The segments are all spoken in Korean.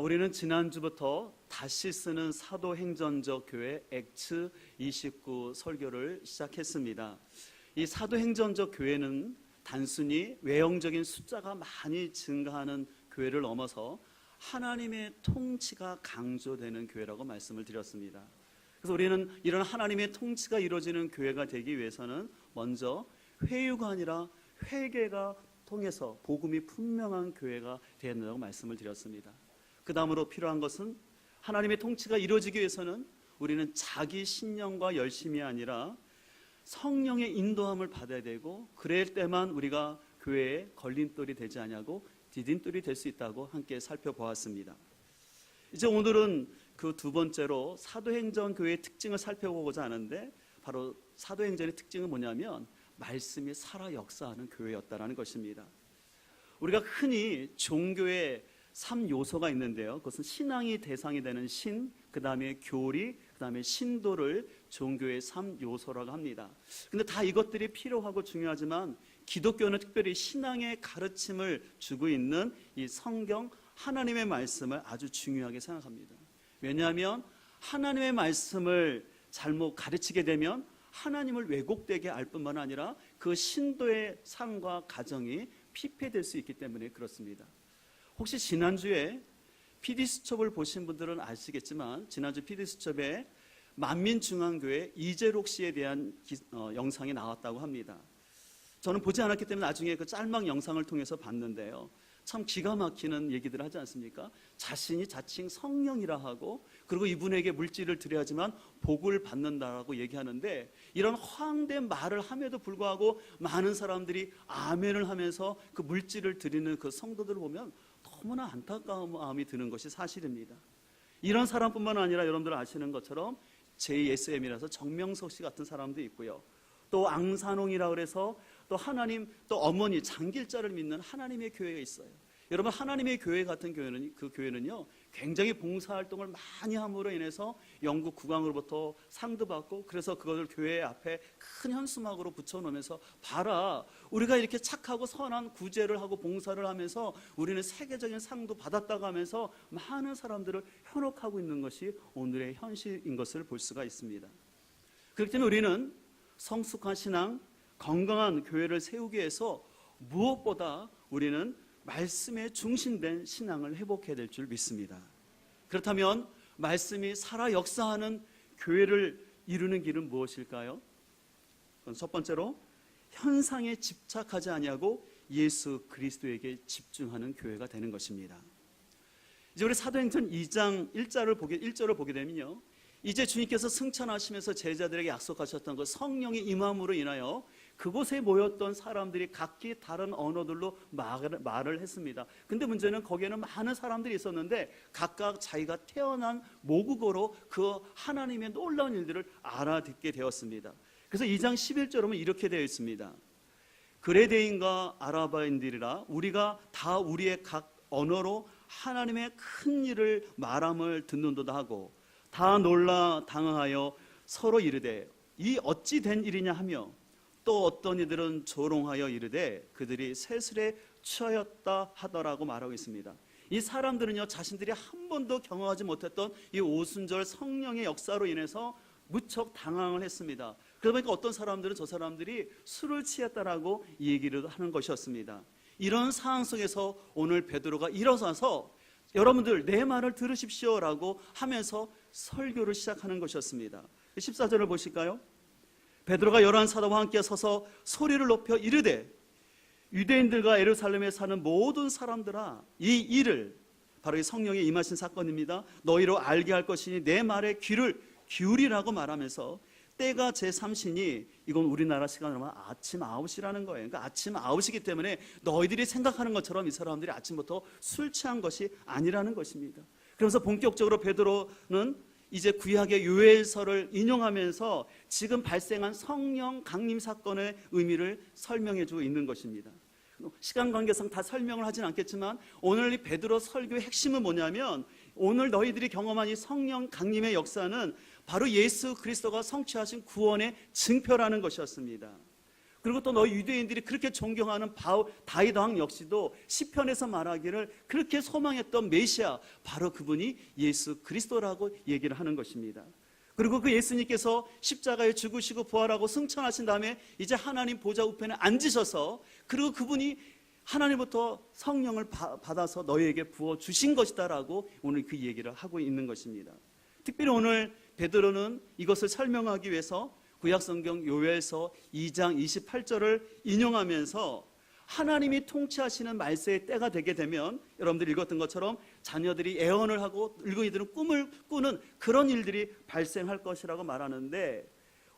우리는 지난주부터 다시 쓰는 사도행전적 교회 액츠 29 설교를 시작했습니다. 이 사도행전적 교회는 단순히 외형적인 숫자가 많이 증가하는 교회를 넘어서 하나님의 통치가 강조되는 교회라고 말씀을 드렸습니다. 그래서 우리는 이런 하나님의 통치가 이루어지는 교회가 되기 위해서는 먼저 회유가 아니라 회개가 통해서 복음이 분명한 교회가 되어야 된다고 말씀을 드렸습니다. 그 다음으로 필요한 것은 하나님의 통치가 이루어지기 위해서는 우리는 자기 신념과 열심이 아니라 성령의 인도함을 받아야 되고, 그럴 때만 우리가 교회에 걸림돌이 되지 않냐고 디딤돌이 될 수 있다고 함께 살펴보았습니다. 이제 오늘은 그 두 번째로 사도행전 교회의 특징을 살펴보고자 하는데, 바로 사도행전의 특징은 뭐냐면 말씀이 살아 역사하는 교회였다라는 것입니다. 우리가 흔히 종교의 3요소가 있는데요, 그것은 신앙이 대상이 되는 신, 그 다음에 교리, 그 다음에 신도를 종교의 3요소라고 합니다. 근데 다 이것들이 필요하고 중요하지만 기독교는 특별히 신앙의 가르침을 주고 있는 이 성경, 하나님의 말씀을 아주 중요하게 생각합니다. 왜냐하면 하나님의 말씀을 잘못 가르치게 되면 하나님을 왜곡되게 알 뿐만 아니라 그 신도의 삶과 가정이 피폐될 수 있기 때문에 그렇습니다. 혹시 지난주에 PD수첩을 보신 분들은 아시겠지만, 지난주 PD수첩에 만민중앙교회 이재록 씨에 대한 영상이 나왔다고 합니다. 저는 보지 않았기 때문에 나중에 그 짤막 영상을 통해서 봤는데요, 참 기가 막히는 얘기들을 하지 않습니까? 자신이 자칭 성령이라 하고, 그리고 이분에게 물질을 드려야지만 복을 받는다라고 얘기하는데, 이런 허황된 말을 함에도 불구하고 많은 사람들이 아멘을 하면서 그 물질을 드리는 그 성도들을 보면 너무나 안타까운 마음이 드는 것이 사실입니다. 이런 사람뿐만 아니라 여러분들 아시는 것처럼 JSM이라서 정명석 씨 같은 사람도 있고요, 또 앙산홍이라 그래서 또 하나님, 또 어머니 장길자를 믿는 하나님의 교회가 있어요. 여러분, 하나님의 교회 같은 교회는, 그 교회는요 굉장히 봉사활동을 많이 함으로 인해서 영국 국왕으로부터 상도 받고, 그래서 그것을 교회 앞에 큰 현수막으로 붙여놓으면서, 봐라, 우리가 이렇게 착하고 선한 구제를 하고 봉사를 하면서 우리는 세계적인 상도 받았다고 하면서 많은 사람들을 현혹하고 있는 것이 오늘의 현실인 것을 볼 수가 있습니다. 그렇기 때문에 우리는 성숙한 신앙, 건강한 교회를 세우기 위해서 무엇보다 우리는 말씀에 중심된 신앙을 회복해야 될 줄 믿습니다. 그렇다면 말씀이 살아 역사하는 교회를 이루는 길은 무엇일까요? 그건 첫 번째로 현상에 집착하지 아니하고 예수 그리스도에게 집중하는 교회가 되는 것입니다. 이제 우리 사도행전 2장 1절을 보게 되면요, 이제 주님께서 승천하시면서 제자들에게 약속하셨던 그 성령의 임함으로 인하여 그곳에 모였던 사람들이 각기 다른 언어들로 말을 했습니다. 근데 문제는 거기에는 많은 사람들이 있었는데 각각 자기가 태어난 모국어로 그 하나님의 놀라운 일들을 알아듣게 되었습니다. 그래서 2장 11절은 이렇게 되어 있습니다. 그레데인과 아라바인들이라 우리가 다 우리의 각 언어로 하나님의 큰 일을 말함을 듣는도다 하고, 다 놀라 당황하여 서로 이르되 이 어찌 된 일이냐 하며, 또 어떤 이들은 조롱하여 이르되 그들이 세술에 취하였다 하더라고 말하고 있습니다. 이 사람들은요, 자신들이 한 번도 경험하지 못했던 이 오순절 성령의 역사로 인해서 무척 당황을 했습니다. 그러다 보니까 어떤 사람들은 저 사람들이 술을 취했다라고 얘기를 하는 것이었습니다. 이런 상황 속에서 오늘 베드로가 일어서서 여러분들 내 말을 들으십시오라고 하면서 설교를 시작하는 것이었습니다. 14절을 보실까요? 베드로가 열한 사도와 함께 서서 소리를 높여 이르되 유대인들과 예루살렘에 사는 모든 사람들아, 이 일을, 바로 이 성령의 임하신 사건입니다, 너희로 알게 할 것이니 내 말에 귀를 기울이라고 말하면서, 때가 제3시니, 이건 우리나라 시간으로 하면 아침 9시라는 거예요. 그러니까 아침 9시이기 때문에 너희들이 생각하는 것처럼 이 사람들이 아침부터 술 취한 것이 아니라는 것입니다. 그러면서 본격적으로 베드로는 이제 구약의 요엘서를 인용하면서 지금 발생한 성령 강림 사건의 의미를 설명해 주고 있는 것입니다. 시간 관계상 다 설명을 하진 않겠지만 오늘 이 베드로 설교의 핵심은 뭐냐면, 오늘 너희들이 경험한 이 성령 강림의 역사는 바로 예수 그리스도가 성취하신 구원의 증표라는 것이었습니다. 그리고 또 너희 유대인들이 그렇게 존경하는 다윗 왕 역시도 시편에서 말하기를 그렇게 소망했던 메시아, 바로 그분이 예수 그리스도라고 얘기를 하는 것입니다. 그리고 그 예수님께서 십자가에 죽으시고 부활하고 승천하신 다음에 이제 하나님 보좌 우편에 앉으셔서, 그리고 그분이 하나님부터 성령을 받아서 너희에게 부어주신 것이다라고 오늘 그 얘기를 하고 있는 것입니다. 특별히 오늘 베드로는 이것을 설명하기 위해서 구약성경 요엘서 2장 28절을 인용하면서 하나님이 통치하시는 말세의 때가 되게 되면 여러분들이 읽었던 것처럼 자녀들이 애언을 하고 늙은이들은 꿈을 꾸는 그런 일들이 발생할 것이라고 말하는데,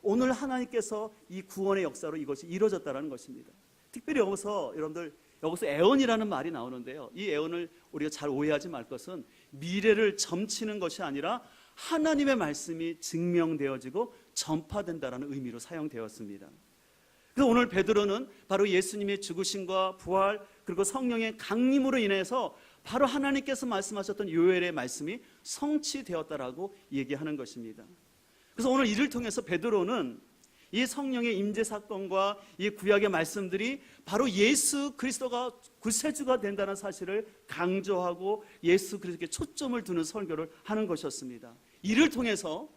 오늘 하나님께서 이 구원의 역사로 이것이 이루어졌다는 것입니다. 특별히 여러분들 여기서 애언이라는 말이 나오는데요, 이 애언을 우리가 잘 오해하지 말 것은 미래를 점치는 것이 아니라 하나님의 말씀이 증명되어지고 전파된다는 의미로 사용되었습니다. 그래서 오늘 베드로는 바로 예수님의 죽으심과 부활 그리고 성령의 강림으로 인해서 바로 하나님께서 말씀하셨던 요엘의 말씀이 성취되었다라고 얘기하는 것입니다. 그래서 오늘 이를 통해서 베드로는 이 성령의 임재 사건과 이 구약의 말씀들이 바로 예수 그리스도가 구세주가 된다는 사실을 강조하고 예수 그리스도께 초점을 두는 설교를 하는 것이었습니다. 이를 통해서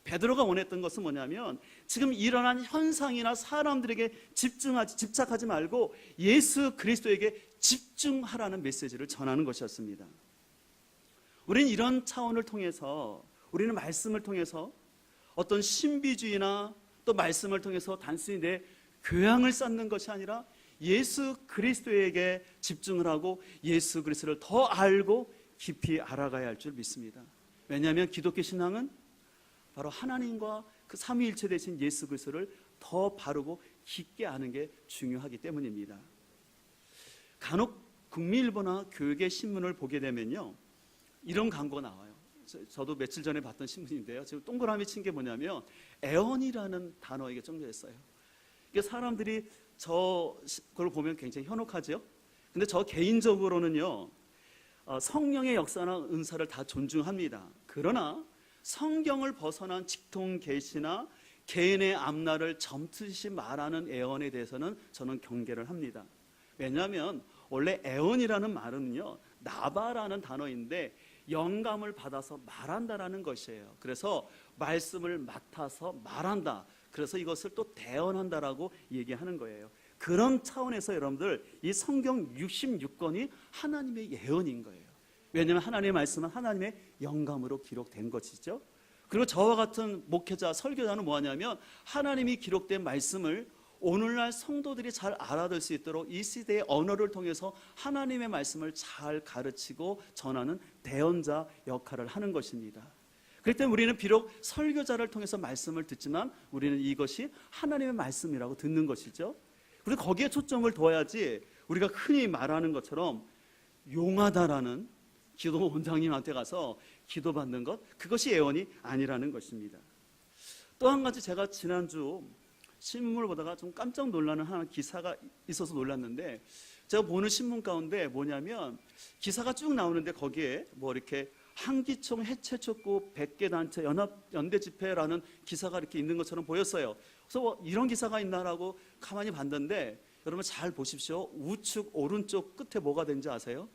베드로가 원했던 것은 뭐냐면, 지금 일어난 현상이나 사람들에게 집착하지 말고 예수 그리스도에게 집중하라는 메시지를 전하는 것이었습니다. 우리는 이런 차원을 통해서, 우리는 말씀을 통해서 어떤 신비주의나 또 말씀을 통해서 단순히 내 교양을 쌓는 것이 아니라 예수 그리스도에게 집중을 하고 예수 그리스도를 더 알고 깊이 알아가야 할 줄 믿습니다. 왜냐하면 기독교 신앙은 바로 하나님과 그 삼위일체 되신 예수 그리스도를 더 바르고 깊게 아는 게 중요하기 때문입니다. 간혹 국민일보나 교육의 신문을 보게 되면요, 이런 광고가 나와요. 저도 며칠 전에 봤던 신문인데요, 지금 동그라미 친 게 뭐냐면 애언이라는 단어에게 정리했어요. 이게 사람들이 그걸 보면 굉장히 현혹하죠. 근데 저 개인적으로는요, 성령의 역사나 은사를 다 존중합니다. 그러나 성경을 벗어난 직통 계시나 개인의 앞날을 점치시 말하는 애언에 대해서는 저는 경계를 합니다. 왜냐하면 원래 애언이라는 말은요, 나바라는 단어인데 영감을 받아서 말한다라는 것이에요. 그래서 말씀을 맡아서 말한다, 그래서 이것을 또 대언한다라고 얘기하는 거예요. 그런 차원에서 여러분들 이 성경 66권이 하나님의 예언인 거예요. 왜냐하면 하나님의 말씀은 하나님의 영감으로 기록된 것이죠. 그리고 저와 같은 목회자, 설교자는 뭐하냐면 하나님이 기록된 말씀을 오늘날 성도들이 잘 알아들 수 있도록 이 시대의 언어를 통해서 하나님의 말씀을 잘 가르치고 전하는 대언자 역할을 하는 것입니다. 그렇기 때문에 우리는 비록 설교자를 통해서 말씀을 듣지만 우리는 이것이 하나님의 말씀이라고 듣는 것이죠. 그리고 거기에 초점을 둬야지 우리가 흔히 말하는 것처럼 용하다라는 기도 원장님한테 가서 기도받는 것, 그것이 애언이 아니라는 것입니다. 또 한 가지, 제가 지난주 신문을 보다가 좀 깜짝 놀라는 하나 기사가 있어서 놀랐는데, 제가 보는 신문 가운데 뭐냐면 기사가 쭉 나오는데 거기에 뭐 이렇게 한기총 해체 촉구 100개 단체 연대 집회라는 기사가 이렇게 있는 것처럼 보였어요. 그래서 이런 기사가 있나라고 가만히 봤는데, 여러분 잘 보십시오. 우측 오른쪽 끝에 뭐가 된지 아세요?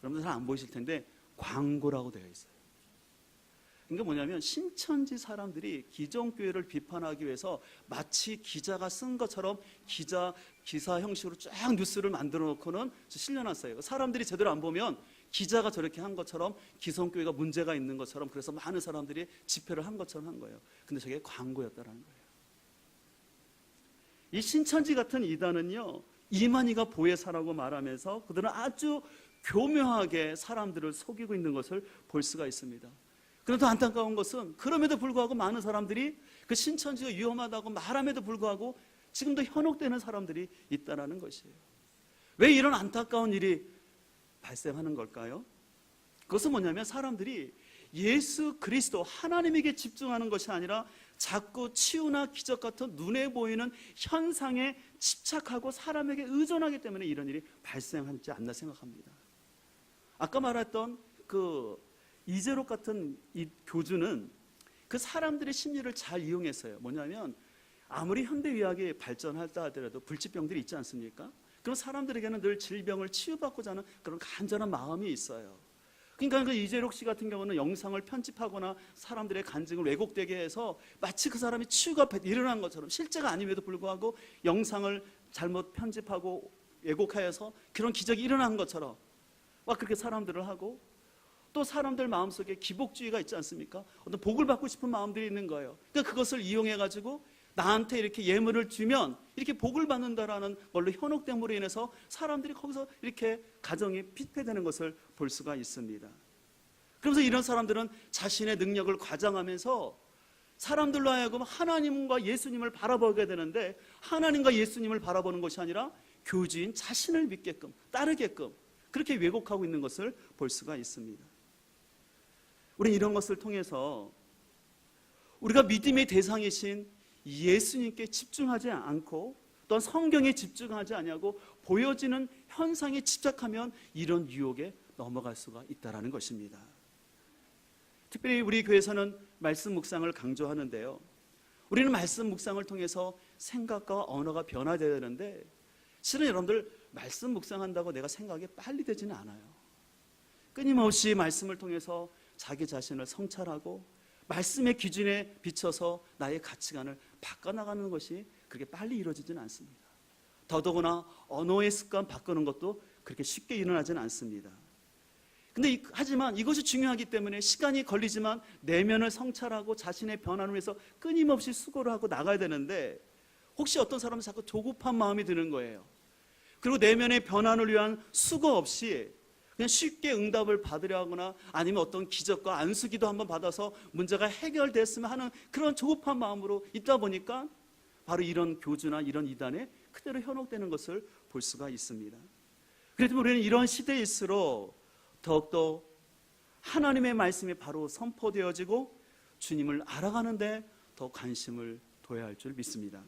여러분들 잘 안 보이실 텐데 광고라고 되어 있어요. 그러니까 뭐냐면 신천지 사람들이 기존교회를 비판하기 위해서 마치 기자가 쓴 것처럼 기사 형식으로 쫙 뉴스를 만들어 놓고는 실려놨어요. 사람들이 제대로 안 보면 기자가 저렇게 한 것처럼 기존교회가 문제가 있는 것처럼, 그래서 많은 사람들이 집회를 한 것처럼 한 거예요. 근데 저게 광고였다는 거예요. 이 신천지 같은 이단은요, 이만희가 보혜사라고 말하면서 그들은 아주 교묘하게 사람들을 속이고 있는 것을 볼 수가 있습니다. 그런데 더 안타까운 것은 그럼에도 불구하고 많은 사람들이 그 신천지가 위험하다고 말함에도 불구하고 지금도 현혹되는 사람들이 있다는 것이에요. 왜 이런 안타까운 일이 발생하는 걸까요? 그것은 뭐냐면 사람들이 예수 그리스도 하나님에게 집중하는 것이 아니라 자꾸 치유나 기적 같은 눈에 보이는 현상에 집착하고 사람에게 의존하기 때문에 이런 일이 발생하지 않나 생각합니다. 아까 말했던 그 이재록 같은 이 교주는 그 사람들의 심리를 잘 이용했어요. 뭐냐면 아무리 현대의학이 발전했다 하더라도 불치병들이 있지 않습니까? 그럼 사람들에게는 늘 질병을 치유받고자 하는 그런 간절한 마음이 있어요. 그러니까 그 이재록 씨 같은 경우는 영상을 편집하거나 사람들의 간증을 왜곡되게 해서 마치 그 사람이 치유가 일어난 것처럼, 실제가 아님에도 불구하고 영상을 잘못 편집하고 왜곡하여서 그런 기적이 일어난 것처럼 막 그렇게 사람들을 하고, 또 사람들 마음속에 기복주의가 있지 않습니까? 어떤 복을 받고 싶은 마음들이 있는 거예요. 그러니까 그것을 이용해 가지고 나한테 이렇게 예물을 주면 이렇게 복을 받는다라는 걸로 현혹됨으로 인해서 사람들이 거기서 이렇게 가정이 피폐되는 것을 볼 수가 있습니다. 그러면서 이런 사람들은 자신의 능력을 과장하면서 사람들로 하여금 하나님과 예수님을 바라보게 되는데, 하나님과 예수님을 바라보는 것이 아니라 교주인 자신을 믿게끔, 따르게끔 그렇게 왜곡하고 있는 것을 볼 수가 있습니다. 우리는 이런 것을 통해서 우리가 믿음의 대상이신 예수님께 집중하지 않고 또한 성경에 집중하지 않냐고 보여지는 현상에 집착하면 이런 유혹에 넘어갈 수가 있다는 것입니다. 특별히 우리 교회에서는 말씀 묵상을 강조하는데요, 우리는 말씀 묵상을 통해서 생각과 언어가 변화되어야 되는데, 실은 여러분들 말씀 묵상한다고 내가 생각이 빨리 되지는 않아요. 끊임없이 말씀을 통해서 자기 자신을 성찰하고 말씀의 기준에 비춰서 나의 가치관을 바꿔나가는 것이 그렇게 빨리 이루어지지는 않습니다. 더더구나 언어의 습관 바꾸는 것도 그렇게 쉽게 일어나지는 않습니다. 근데 하지만 이것이 중요하기 때문에 시간이 걸리지만 내면을 성찰하고 자신의 변화를 위해서 끊임없이 수고를 하고 나가야 되는데, 혹시 어떤 사람은 자꾸 조급한 마음이 드는 거예요. 그리고 내면의 변화를 위한 수고 없이 그냥 쉽게 응답을 받으려 하거나 아니면 어떤 기적과 안수기도 한번 받아서 문제가 해결됐으면 하는 그런 조급한 마음으로 있다 보니까 바로 이런 교주나 이런 이단에 그대로 현혹되는 것을 볼 수가 있습니다. 그래도 우리는 이런 시대일수록 더욱더 하나님의 말씀이 바로 선포되어지고 주님을 알아가는데 더 관심을 둬야 할 줄 믿습니다.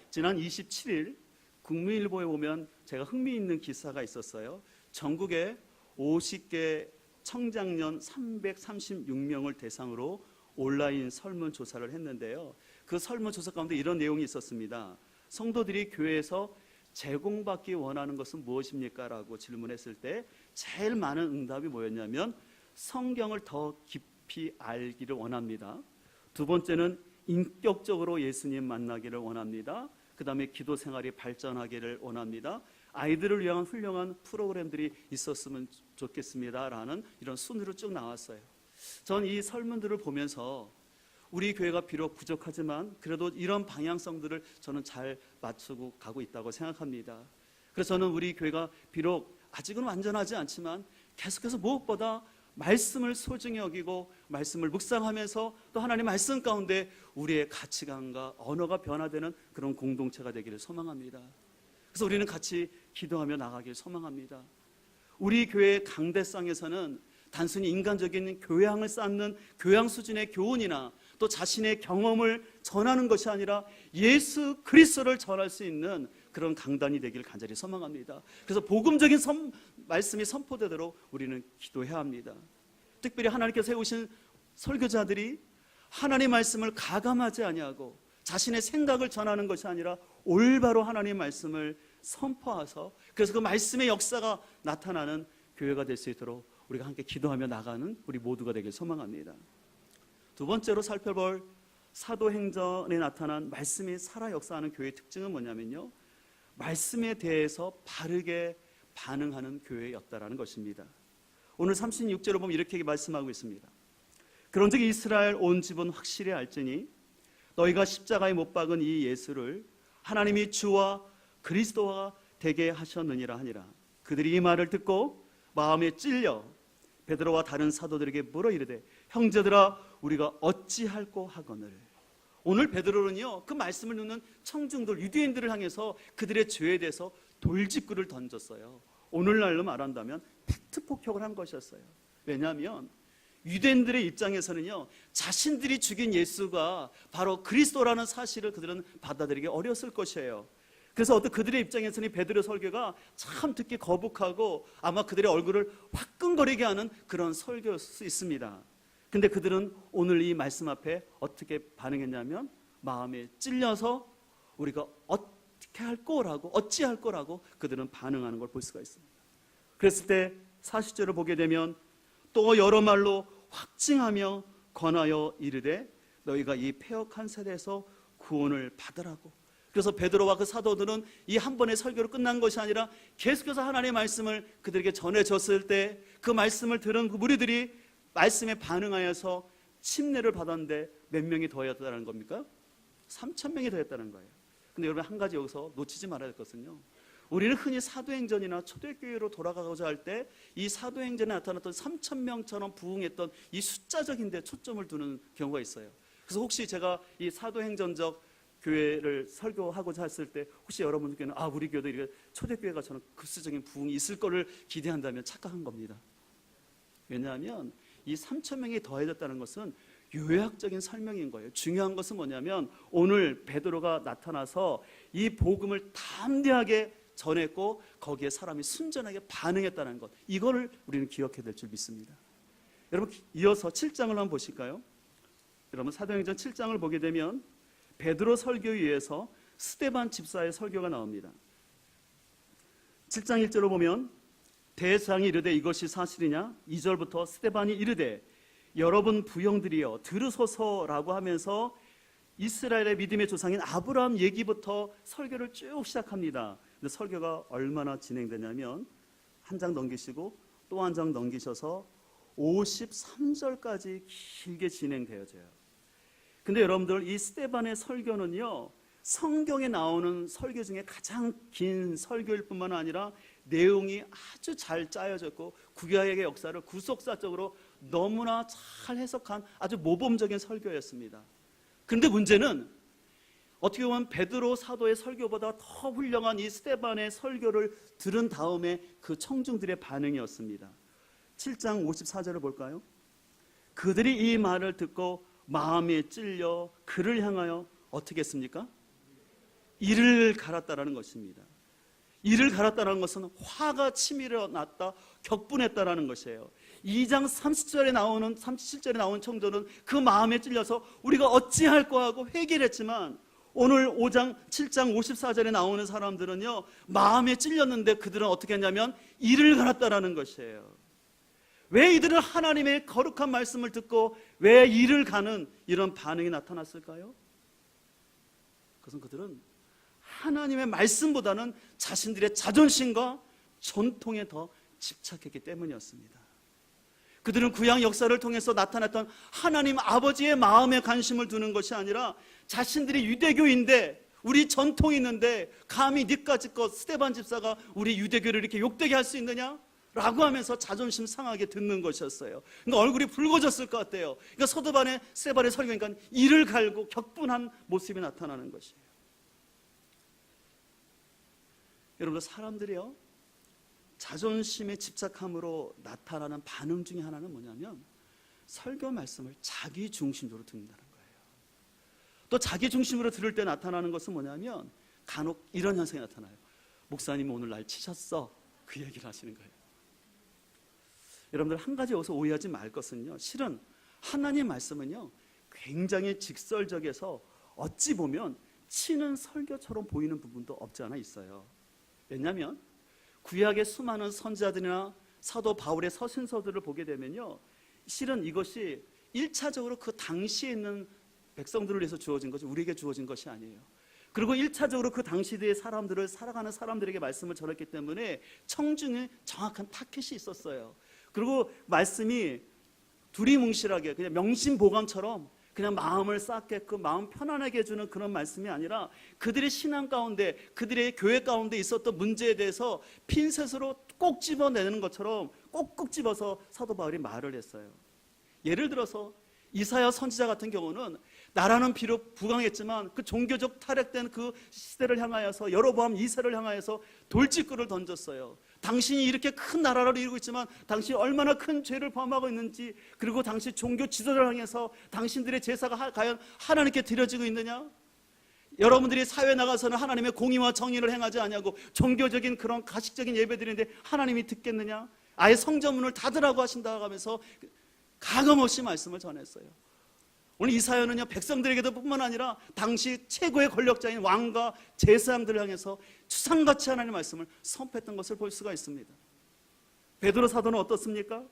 지난 27일 국민일보에 보면 제가 흥미있는 기사가 있었어요. 전국에 50개 청장년 336명을 대상으로 온라인 설문조사를 했는데요, 그 설문조사 가운데 이런 내용이 있었습니다. 성도들이 교회에서 제공받기 원하는 것은 무엇입니까? 라고 질문했을 때 제일 많은 응답이 뭐였냐면 성경을 더 깊이 알기를 원합니다. 두 번째는 인격적으로 예수님 만나기를 원합니다. 그 다음에 기도 생활이 발전하기를 원합니다. 아이들을 위한 훌륭한 프로그램들이 있었으면 좋겠습니다 라는 이런 순으로 쭉 나왔어요. 전 이 설문들을 보면서 우리 교회가 비록 부족하지만 그래도 이런 방향성들을 저는 잘 맞추고 가고 있다고 생각합니다. 그래서 저는 우리 교회가 비록 아직은 완전하지 않지만 계속해서 무엇보다 말씀을 소중히 여기고 말씀을 묵상하면서 또 하나님 말씀 가운데 우리의 가치관과 언어가 변화되는 그런 공동체가 되기를 소망합니다. 그래서 우리는 같이 기도하며 나가길 소망합니다. 우리 교회의 강대상에서는 단순히 인간적인 교양을 쌓는 교양 수준의 교훈이나 또 자신의 경험을 전하는 것이 아니라 예수 그리스도를 전할 수 있는 그런 강단이 되기를 간절히 소망합니다. 그래서 복음적인 말씀이 선포되도록 우리는 기도해야 합니다. 특별히 하나님께서 세우신 설교자들이 하나님의 말씀을 가감하지 아니하고 자신의 생각을 전하는 것이 아니라 올바로 하나님의 말씀을 선포하서 그래서 그 말씀의 역사가 나타나는 교회가 될 수 있도록 우리가 함께 기도하며 나가는 우리 모두가 되길 소망합니다. 두 번째로 살펴볼 사도행전에 나타난 말씀이 살아 역사하는 교회의 특징은 뭐냐면요, 말씀에 대해서 바르게 반응하는 교회였다라는 것입니다. 오늘 36절을 보면 이렇게 말씀하고 있습니다. 그런즉 이스라엘 온 집은 확실히 알지니 너희가 십자가에 못 박은 이 예수를 하나님이 주와 그리스도가 되게 하셨느니라 하니라. 그들이 이 말을 듣고 마음에 찔려 베드로와 다른 사도들에게 물어 이르되 형제들아 우리가 어찌할꼬 하거늘. 오늘 베드로는요 그 말씀을 듣는 청중들 유대인들을 향해서 그들의 죄에 대해서 돌직구를 던졌어요. 오늘날로 말한다면 팩트 폭격을 한 것이었어요. 왜냐하면 유대인들의 입장에서는요 자신들이 죽인 예수가 바로 그리스도라는 사실을 그들은 받아들이기 어려웠을 것이에요. 그래서 어떤 그들의 입장에서는 베드로 설교가 참 듣기 거북하고 아마 그들의 얼굴을 화끈거리게 하는 그런 설교일 수 있습니다. 근데 그들은 오늘 이 말씀 앞에 어떻게 반응했냐면 마음에 찔려서 우리가 어떻게 할 거라고, 어찌할 거라고 그들은 반응하는 걸 볼 수가 있습니다. 그랬을 때 40절을 보게 되면 또 여러 말로 확증하며 권하여 이르되 너희가 이 패역한 세대에서 구원을 받으라고. 그래서 베드로와 그 사도들은 이 한 번의 설교로 끝난 것이 아니라 계속해서 하나님의 말씀을 그들에게 전해줬을 때 그 말씀을 들은 그 무리들이 말씀에 반응하여서 침례를 받았는데 몇 명이 더했다는 겁니까? 3,000명이 더했다는 거예요. 근데 여러분 한 가지 여기서 놓치지 말아야 될 것은요, 우리는 흔히 사도행전이나 초대교회로 돌아가고자 할 때 이 사도행전에 나타났던 3,000명처럼 부흥했던 이 숫자적인 데 초점을 두는 경우가 있어요. 그래서 혹시 제가 이 사도행전적 교회를 설교하고자 했을 때 혹시 여러분들께는 우리 교회도 이렇게 초대교회가 저는 급수적인 부흥이 있을 거를 기대한다면 착각한 겁니다. 왜냐하면 이 3,000명이 더해졌다는 것은 요약적인 설명인 거예요. 중요한 것은 뭐냐면 오늘 베드로가 나타나서 이 복음을 담대하게 전했고 거기에 사람이 순전하게 반응했다는 것, 이거를 우리는 기억해야 될 줄 믿습니다. 여러분 이어서 7장을 한번 보실까요? 여러분 사도행전 7장을 보게 되면 베드로 설교에 의해서 스데반 집사의 설교가 나옵니다. 7장 1절로 보면 대장이 이르되 이것이 사실이냐? 2절부터 스데반이 이르되 여러분 부형들이여 들으소서라고 하면서 이스라엘의 믿음의 조상인 아브라함 얘기부터 설교를 쭉 시작합니다. 근데 설교가 얼마나 진행되냐면 한 장 넘기시고 또 한 장 넘기셔서 53절까지 길게 진행되어져요. 근데 여러분들 이 스데반의 설교는요, 성경에 나오는 설교 중에 가장 긴 설교일 뿐만 아니라 내용이 아주 잘 짜여졌고 구약의 역사를 구속사적으로 너무나 잘 해석한 아주 모범적인 설교였습니다. 그런데 문제는 어떻게 보면 베드로 사도의 설교보다 더 훌륭한 이 스데반의 설교를 들은 다음에 그 청중들의 반응이었습니다. 7장 54절을 볼까요? 그들이 이 말을 듣고 마음에 찔려 그를 향하여 어떻게 했습니까? 이를 갈았다라는 것입니다. 이를 갈았다는 것은 화가 치밀어 났다, 격분했다라는 것이에요. 2장 37절에 나오는 청년은 그 마음에 찔려서 우리가 어찌할까 하고 회개를 했지만 오늘 5장 7장 54절에 나오는 사람들은요, 마음에 찔렸는데 그들은 어떻게 했냐면 이를 갈았다라는 것이에요. 왜 이들은 하나님의 거룩한 말씀을 듣고 왜 이를 가는 이런 반응이 나타났을까요? 그것은 그들은 하나님의 말씀보다는 자신들의 자존심과 전통에 더 집착했기 때문이었습니다. 그들은 구약 역사를 통해서 나타났던 하나님 아버지의 마음에 관심을 두는 것이 아니라 자신들이 유대교인데 우리 전통이 있는데 감히 니까짓 스데반 집사가 우리 유대교를 이렇게 욕되게 할 수 있느냐? 라고 하면서 자존심 상하게 듣는 것이었어요. 그러니까 얼굴이 붉어졌을 것 같아요. 그러니까 스데반의 설교니까 이를 갈고 격분한 모습이 나타나는 것이에요. 여러분 사람들이요, 자존심에 집착함으로 나타나는 반응 중에 하나는 뭐냐면 설교 말씀을 자기 중심적으로 듣는다는 거예요. 또 자기 중심으로 들을 때 나타나는 것은 뭐냐면 간혹 이런 현상이 나타나요. 목사님 오늘 날 치셨어, 그 얘기를 하시는 거예요. 여러분들 한 가지 여기서 오해하지 말 것은요, 실은 하나님 말씀은요 굉장히 직설적에서 어찌 보면 치는 설교처럼 보이는 부분도 없지 않아 있어요. 왜냐하면 구약의 수많은 선지자들이나 사도 바울의 서신서들을 보게 되면요, 실은 이것이 1차적으로 그 당시에 있는 백성들을 위해서 주어진 것이 우리에게 주어진 것이 아니에요. 그리고 1차적으로 그 당시대의 사람들을 살아가는 사람들에게 말씀을 전했기 때문에 청중에 정확한 타켓이 있었어요. 그리고 말씀이 두리뭉실하게 그냥 명심보감처럼 그냥 마음을 쌓게끔 마음 편안하게 해주는 그런 말씀이 아니라 그들의 신앙 가운데 그들의 교회 가운데 있었던 문제에 대해서 핀셋으로 꼭 집어내는 것처럼 꼭꼭 집어서 사도 바울이 말을 했어요. 예를 들어서 이사야 선지자 같은 경우는 나라는 비록 부강했지만 그 종교적 타락된 그 시대를 향하여서 여로보암 2세를 향하여서 돌직구를 던졌어요. 당신이 이렇게 큰 나라를 이루고 있지만 당신이 얼마나 큰 죄를 범하고 있는지, 그리고 당시 종교 지도를 향해서 당신들의 제사가 과연 하나님께 드려지고 있느냐? 여러분들이 사회에 나가서는 하나님의 공의와 정의를 행하지 않냐고 종교적인 그런 가식적인 예배드리는데 하나님이 듣겠느냐? 아예 성전문을 닫으라고 하신다고 하면서 가감없이 말씀을 전했어요. 오늘 이사야는요, 백성들에게도 뿐만 아니라 당시 최고의 권력자인 왕과 제사장들을 향해서 추상같이 하나님의 말씀을 선포했던 것을 볼 수가 있습니다. 베드로 사도는 어떻습니까?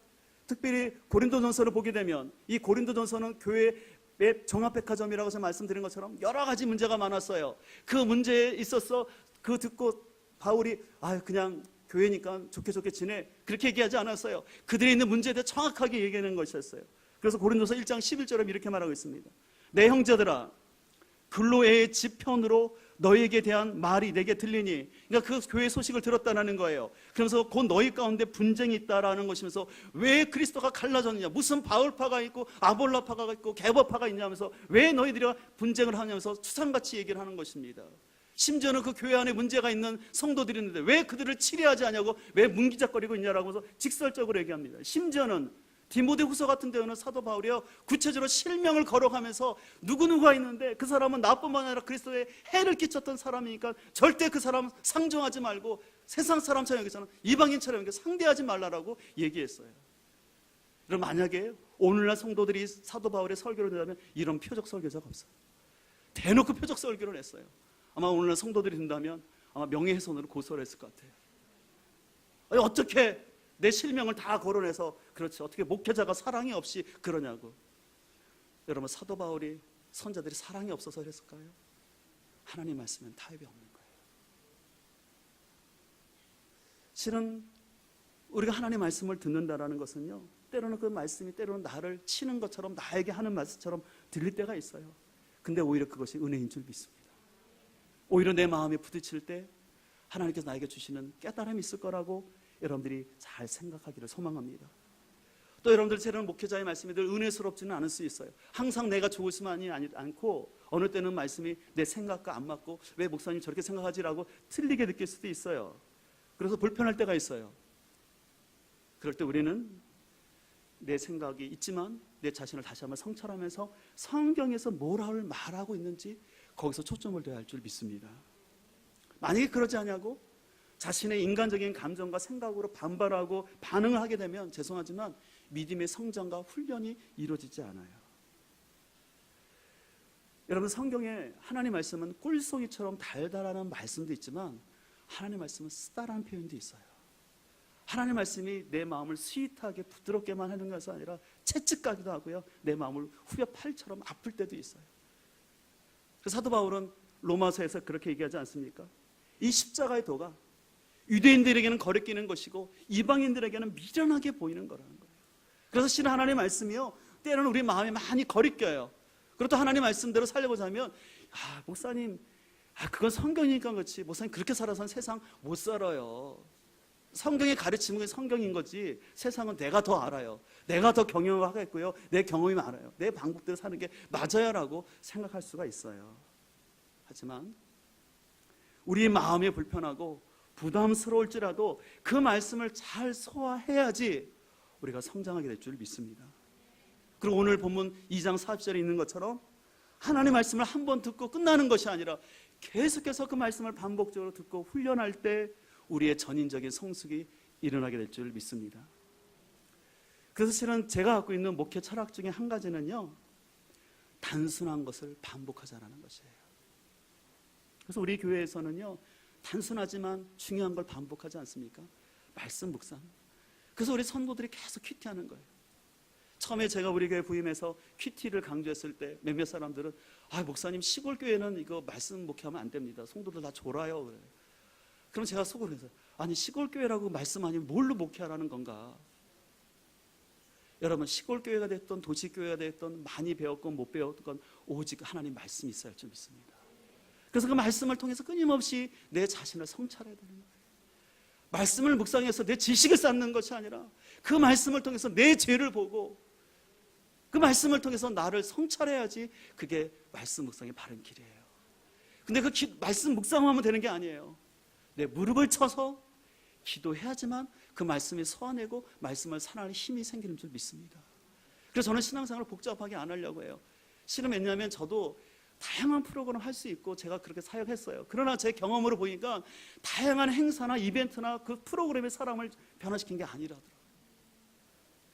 특별히 고린도전서를 보게 되면 이 고린도전서는 교회의 종합백화점이라고 해서 말씀드린 것처럼 여러 가지 문제가 많았어요. 그 문제에 있어서 그 듣고 바울이 그냥 교회니까 좋게 지내, 그렇게 얘기하지 않았어요. 그들이 있는 문제에 대해 정확하게 얘기하는 것이었어요. 그래서 고린도서 1장 11절에 이렇게 말하고 있습니다. 내 형제들아, 글로에의 지편으로 너에게 대한 말이 내게 들리니, 그러니까 그 교회 소식을 들었다는 거예요. 그러면서 곧 너희 가운데 분쟁이 있다라는 것이면서 왜 그리스도가 갈라졌느냐, 무슨 바울파가 있고 아볼라파가 있고 게버파가 있냐면서 왜 너희들이 분쟁을 하냐면서 추상같이 얘기를 하는 것입니다. 심지어는 그 교회 안에 문제가 있는 성도들이 있는데 왜 그들을 치료하지 않냐고, 왜 문기작거리고 있냐라고 해서 직설적으로 얘기합니다. 심지어는 디모데후서 같은 데는 사도 바울이요, 구체적으로 실명을 걸어가면서 누구누구가 있는데 그 사람은 나뿐만 아니라 그리스도에 해를 끼쳤던 사람이니까 절대 그 사람 상정하지 말고 세상 사람처럼 여기서는 이방인처럼 여기 상대하지 말라라고 얘기했어요. 그럼 만약에 오늘날 성도들이 사도 바울의 설교를 듣다면 이런 표적 설교자가 없어요. 대놓고 표적 설교를 했어요. 아마 오늘날 성도들이 듣는다면 아마 명예훼손으로 고소를 했을 것 같아요. 아니, 어떻게 내 실명을 다 거론해서, 그렇지, 어떻게 목회자가 사랑이 없이 그러냐고. 여러분, 사도 바울이, 선자들이 사랑이 없어서 그랬을까요? 하나님 말씀은 타협이 없는 거예요. 실은 우리가 하나님 말씀을 듣는다라는 것은요, 때로는 그 말씀이 때로는 나를 치는 것처럼, 나에게 하는 말씀처럼 들릴 때가 있어요. 근데 오히려 그것이 은혜인 줄 믿습니다. 오히려 내 마음에 부딪힐 때 하나님께서 나에게 주시는 깨달음이 있을 거라고 여러분들이 잘 생각하기를 소망합니다. 또 여러분들, 제는 목회자의 말씀이 늘 은혜스럽지는 않을 수 있어요. 항상 내가 좋을 수만이 않고 어느 때는 말씀이 내 생각과 안 맞고 왜 목사님 저렇게 생각하지라고 틀리게 느낄 수도 있어요. 그래서 불편할 때가 있어요. 그럴 때 우리는 내 생각이 있지만 내 자신을 다시 한번 성찰하면서 성경에서 뭐라고 말하고 있는지 거기서 초점을 둬야 할 줄 믿습니다. 만약에 그러지 않냐고 자신의 인간적인 감정과 생각으로 반발하고 반응을 하게 되면 죄송하지만 믿음의 성장과 훈련이 이루어지지 않아요. 여러분, 성경에 하나님 말씀은 꿀송이처럼 달달한 말씀도 있지만 하나님 말씀은 쓰다라는 표현도 있어요. 하나님 말씀이 내 마음을 스윗하게 부드럽게만 하는 것이 아니라 채찍가기도 하고요, 내 마음을 후벼 팔처럼 아플 때도 있어요. 그래서 사도 바울은 로마서에서 그렇게 얘기하지 않습니까? 이 십자가의 도가 유대인들에게는 거리끼는 것이고 이방인들에게는 미련하게 보이는 거라는 거예요. 그래서 실은 하나님의 말씀이요, 때로는 우리 마음에 많이 거리껴요. 그리고 또 하나님 말씀대로 살려보자면, 목사님, 그건 성경이니까 그렇지, 목사님 그렇게 살아서는 세상 못 살아요. 성경의 가르침은 성경인 거지 세상은 내가 더 알아요. 내가 더 경험을 하겠고요, 내 경험이 많아요. 내 방법대로 사는 게 맞아요 라고 생각할 수가 있어요. 하지만 우리 마음이 불편하고 부담스러울지라도 그 말씀을 잘 소화해야지 우리가 성장하게 될 줄 믿습니다. 그리고 오늘 본문 2장 40절에 있는 것처럼 하나님의 말씀을 한 번 듣고 끝나는 것이 아니라 계속해서 그 말씀을 반복적으로 듣고 훈련할 때 우리의 전인적인 성숙이 일어나게 될 줄 믿습니다. 그래서 실은 제가 갖고 있는 목회 철학 중에 한 가지는요, 단순한 것을 반복하자라는 것이에요. 그래서 우리 교회에서는요, 단순하지만 중요한 걸 반복하지 않습니까? 말씀 묵상. 그래서 우리 선도들이 계속 큐티하는 거예요. 처음에 제가 우리 교회 부임해서 큐티를 강조했을 때 몇몇 사람들은 목사님 시골 교회는 이거 말씀 목회하면 안 됩니다. 성도들 다 졸아요. 그래요. 그럼 제가 속으로 해서 아니 시골 교회라고 말씀 아니면 뭘로 목회하라는 건가? 여러분, 시골 교회가 됐던 도시 교회가 됐던 많이 배웠건 못 배웠건 오직 하나님 말씀이 있어야 할 줄 믿습니다. 그래서 그 말씀을 통해서 끊임없이 내 자신을 성찰해야 되는 거예요. 말씀을 묵상해서 내 지식을 쌓는 것이 아니라 그 말씀을 통해서 내 죄를 보고 그 말씀을 통해서 나를 성찰해야지 그게 말씀 묵상의 바른 길이에요. 근데 그 말씀 묵상하면 되는 게 아니에요. 내 무릎을 쳐서 기도해야지만 그 말씀이 소화내고 말씀을 살아가는 힘이 생기는 줄 믿습니다. 그래서 저는 신앙생활을 복잡하게 안 하려고 해요. 실은 왜냐하면 저도 다양한 프로그램을 할 수 있고 제가 그렇게 사역했어요. 그러나 제 경험으로 보니까 다양한 행사나 이벤트나 그 프로그램의 사람을 변화시킨 게 아니라더라고요.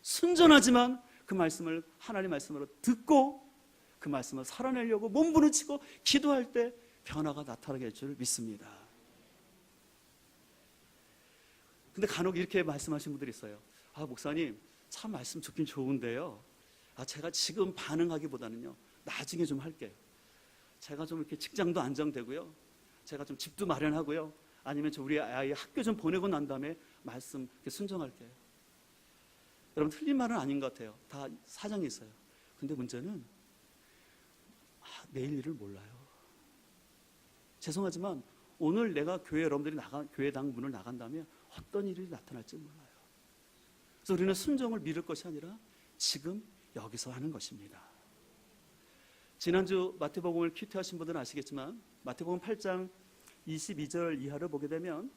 순전하지만 그 말씀을 하나님 말씀으로 듣고 그 말씀을 살아내려고 몸부림치고 기도할 때 변화가 나타나게 할 줄 믿습니다. 근데 간혹 이렇게 말씀하신 분들이 있어요. 아, 목사님, 참 말씀 좋긴 좋은데요. 제가 지금 반응하기보다는요, 나중에 좀 할게요. 제가 좀 이렇게 직장도 안정되고요. 제가 좀 집도 마련하고요. 아니면 우리 아이 학교 좀 보내고 난 다음에 말씀 순종할게요. 여러분, 틀린 말은 아닌 것 같아요. 다 사정이 있어요. 근데 문제는 내일 일을 몰라요. 죄송하지만 오늘 내가 교회 여러분들이 교회당 문을 나간다면 어떤 일이 나타날지 몰라요. 그래서 우리는 순종을 미룰 것이 아니라 지금 여기서 하는 것입니다. 지난주 마태복음을 큐티하신 분들은 아시겠지만 마태복음 8장 22절 이하를 보게 되면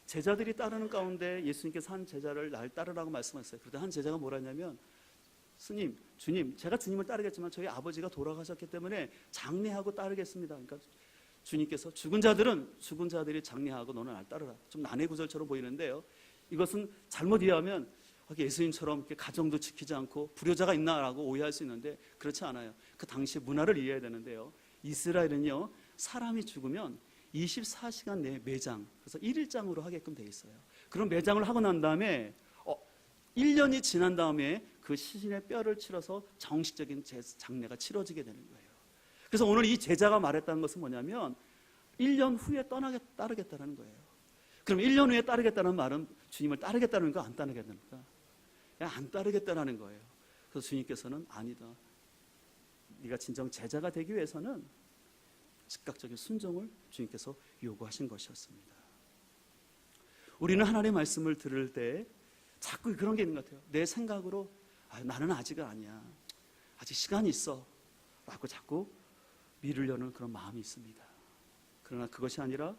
제자들이 따르는 가운데 예수님께서 한 제자를 날 따르라고 말씀하셨어요. 그런데 한 제자가 뭐라 했냐면, 스님, 주님, 제가 주님을 따르겠지만 저희 아버지가 돌아가셨기 때문에 장례하고 따르겠습니다. 그러니까 주님께서 죽은 자들이 장례하고 너는 날 따르라. 좀 난해 구절처럼 보이는데요. 이것은 잘못 이해하면 예수님처럼 이렇게 가정도 지키지 않고 불효자가 있나라고 오해할 수 있는데 그렇지 않아요. 그 당시 문화를 이해해야 되는데요. 이스라엘은요, 사람이 죽으면 24시간 내에 매장, 그래서 1일장으로 하게끔 돼 있어요. 그럼 매장을 하고 난 다음에 1년이 지난 다음에 그 시신의 뼈를 치러서 정식적인 장례가 치러지게 되는 거예요. 그래서 오늘 이 제자가 말했다는 것은 뭐냐면 1년 후에 따르겠다는 거예요. 그럼 1년 후에 따르겠다는 말은 주님을 따르겠다는 거, 안 따르겠다는 거? 안 따르겠다는 거예요. 그래서 주님께서는 아니다. 네가 진정 제자가 되기 위해서는 즉각적인 순종을 주님께서 요구하신 것이었습니다. 우리는 하나님의 말씀을 들을 때 자꾸 그런 게 있는 것 같아요. 내 생각으로 나는 아직은 아니야, 아직 시간이 있어 라고 자꾸 미루려는 그런 마음이 있습니다. 그러나 그것이 아니라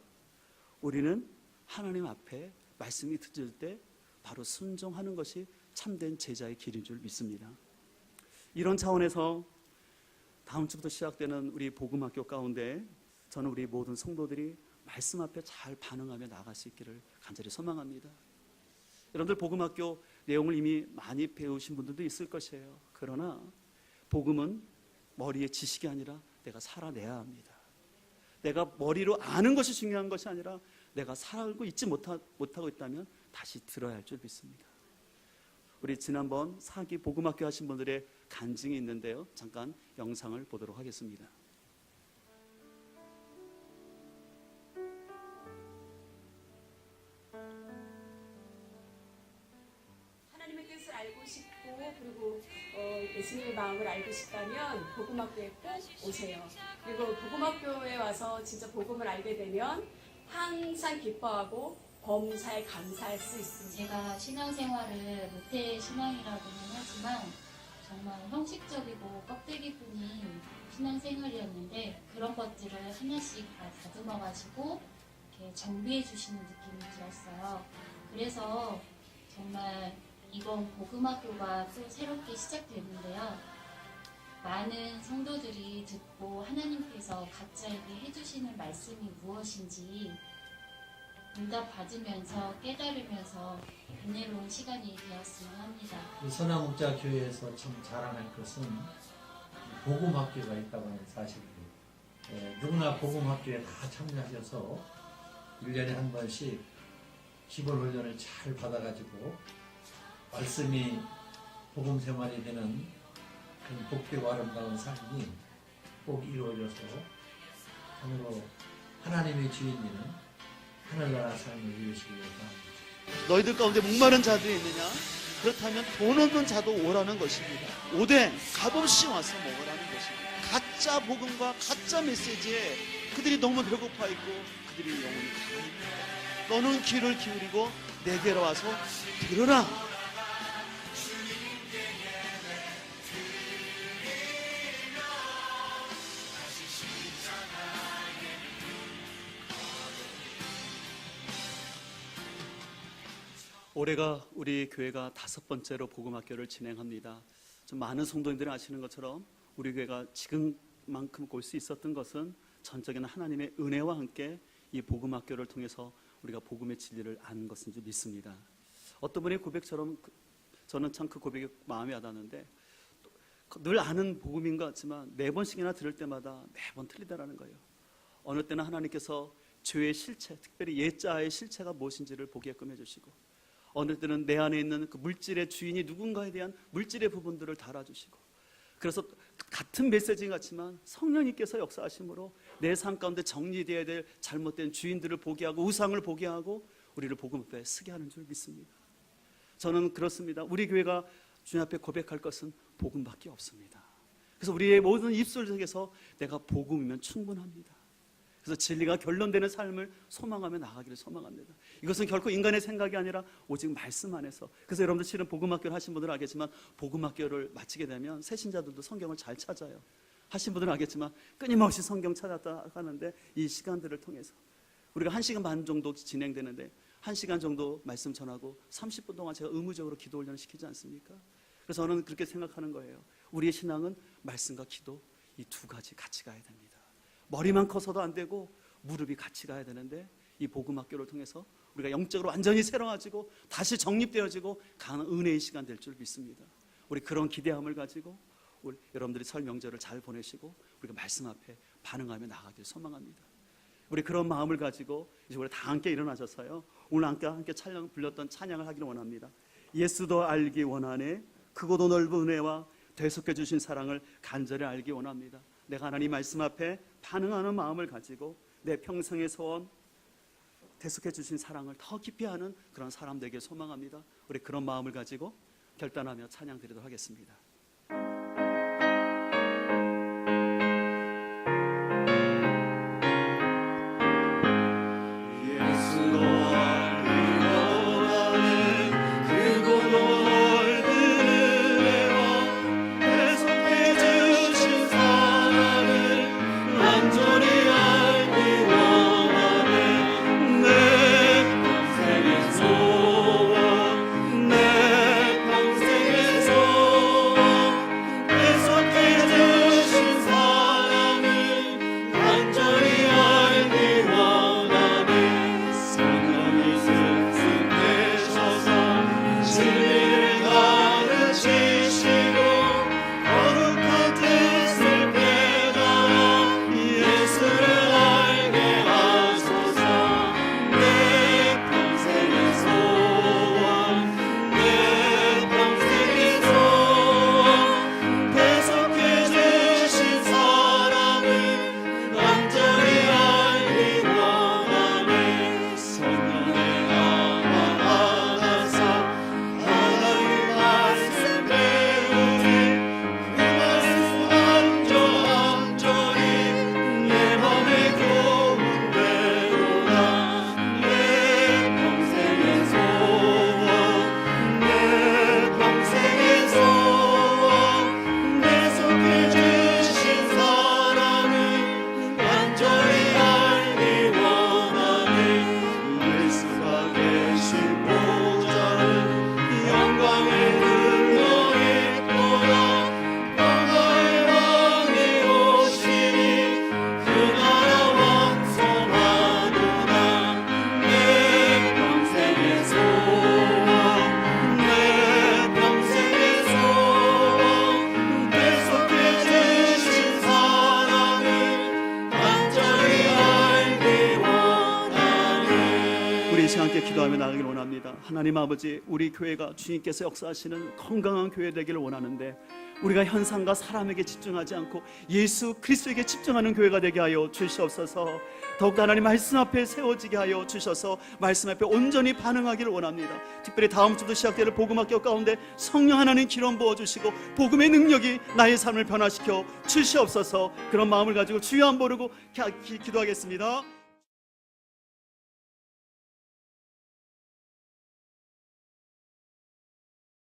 우리는 하나님 앞에 말씀이 들을 때 바로 순종하는 것이 참된 제자의 길인 줄 믿습니다. 이런 차원에서 다음 주부터 시작되는 우리 복음학교 가운데 저는 우리 모든 성도들이 말씀 앞에 잘 반응하며 나아갈 수 있기를 간절히 소망합니다. 여러분들 복음학교 내용을 이미 많이 배우신 분들도 있을 것이에요. 그러나 복음은 머리의 지식이 아니라 내가 살아내야 합니다. 내가 머리로 아는 것이 중요한 것이 아니라 내가 살고 있지 못하고 있다면 다시 들어야 할 줄 믿습니다. 우리 지난번 사기 복음학교 하신 분들의 간증이 있는데요. 잠깐 영상을 보도록 하겠습니다. 하나님의 뜻을 알고 싶고 그리고 예수님의 마음을 알고 싶다면 복음학교에 꼭 오세요. 그리고 복음학교에 와서 진짜 복음을 알게 되면 항상 기뻐하고 범사에 감사할 수 있습니다. 제가 신앙생활을 모태 신앙이라고는 하지만 정말 형식적이고 껍데기뿐인 신앙생활이었는데 그런 것들을 하나씩 다 다듬어가지고 이렇게 정비해 주시는 느낌이 들었어요. 그래서 정말 이번 복음학교가 또 새롭게 시작되는데요. 많은 성도들이 듣고 하나님께서 각자에게 해주시는 말씀이 무엇인지 응답받으면서 깨달으면서 은혜로운 시간이 되었으면 합니다. 선화목자교회에서 참 자랑할 것은 복음학교가 있다고 하는 사실이에요. 누구나 복음학교에 다 참여하셔서 1년에 한 번씩 기본훈련을 잘 받아가지고 말씀이 복음생활이 되는 그런 복되고 아름다운 삶이 꼭 이루어져서 참으로 하나님의 주인 되는 하늘나라 삶을 이루시기 위해서 너희들 가운데 목마른 자들이 있느냐? 그렇다면 돈 없는 자도 오라는 것입니다. 오되 값없이 와서 먹으라는 것입니다. 가짜 복음과 가짜 메시지에 그들이 너무 배고파 있고 그들이 영혼이 가난합니다. 너는 귀를 기울이고 내게로 와서 들으라. 올해가 우리 교회가 5번째로 복음학교를 진행합니다. 좀 많은 성도님들이 아시는 것처럼 우리 교회가 지금만큼 올 수 있었던 것은 전적인 하나님의 은혜와 함께 이 복음학교를 통해서 우리가 복음의 진리를 아는 것인 줄 믿습니다. 어떤 분의 고백처럼 저는 참 그 고백이 마음에 와닿는데 늘 아는 복음인 것 같지만 4번씩이나 들을 때마다 매번 틀리다라는 거예요. 어느 때는 하나님께서 죄의 실체, 특별히 옛자의 실체가 무엇인지를 보게끔 해주시고, 어느 때는 내 안에 있는 그 물질의 주인이 누군가에 대한 물질의 부분들을 달아주시고, 그래서 같은 메시지인 것 같지만 성령님께서 역사하심으로 내 삶 가운데 정리되어야 될 잘못된 주인들을 보게 하고 우상을 보게 하고 우리를 복음 앞에 서게 하는 줄 믿습니다. 저는 그렇습니다. 우리 교회가 주님 앞에 고백할 것은 복음밖에 없습니다. 그래서 우리의 모든 입술 속에서 내가 복음이면 충분합니다. 그래서 진리가 결론되는 삶을 소망하며 나가기를 소망합니다. 이것은 결코 인간의 생각이 아니라 오직 말씀 안에서. 그래서 여러분들 실은 복음학교를 하신 분들은 알겠지만 복음학교를 마치게 되면 새신자들도 성경을 잘 찾아요. 하신 분들은 알겠지만 끊임없이 성경 찾았다 하는데, 이 시간들을 통해서 우리가 1시간 반 정도 진행되는데 1시간 정도 말씀 전하고 30분 동안 제가 의무적으로 기도 훈련을 시키지 않습니까? 그래서 저는 그렇게 생각하는 거예요. 우리의 신앙은 말씀과 기도, 이 두 가지 같이 가야 됩니다. 머리만 커서도 안 되고 무릎이 같이 가야 되는데, 이 복음학교를 통해서 우리가 영적으로 완전히 새로워지고 다시 정립되어지고 가는 은혜의 시간 될 줄 믿습니다. 우리 그런 기대함을 가지고 우리 여러분들이 설 명절을 잘 보내시고 우리가 말씀 앞에 반응하며 나가길 소망합니다. 우리 그런 마음을 가지고 이제 우리 다 함께 일어나셔서요, 오늘 함께 찬양 불렸던 찬양을 하기를 원합니다. 예수도 알기 원하네, 크고도 넓은 은혜와 대속해 주신 사랑을 간절히 알기 원합니다. 내가 하나님 말씀 앞에 반응하는 마음을 가지고 내 평생의 소원, 대속해 주신 사랑을 더 깊이 하는 그런 사람 되길 소망합니다. 우리 그런 마음을 가지고 결단하며 찬양 드리도록 하겠습니다. 기도하며 나가기를 원합니다. 하나님 아버지, 우리 교회가 주님께서 역사하시는 건강한 교회 되기를 원하는데, 우리가 현상과 사람에게 집중하지 않고 예수 그리스도에게 집중하는 교회가 되게 하여 주시옵소서. 더욱 하나님 말씀 앞에 세워지게 하여 주셔서 말씀 앞에 온전히 반응하기를 원합니다. 특별히 다음 주도 시작될 복음학교 가운데 성령 하나님 기름 부어주시고 복음의 능력이 나의 삶을 변화시켜 주시옵소서. 그런 마음을 가지고 주여 한 부르고 기도하겠습니다.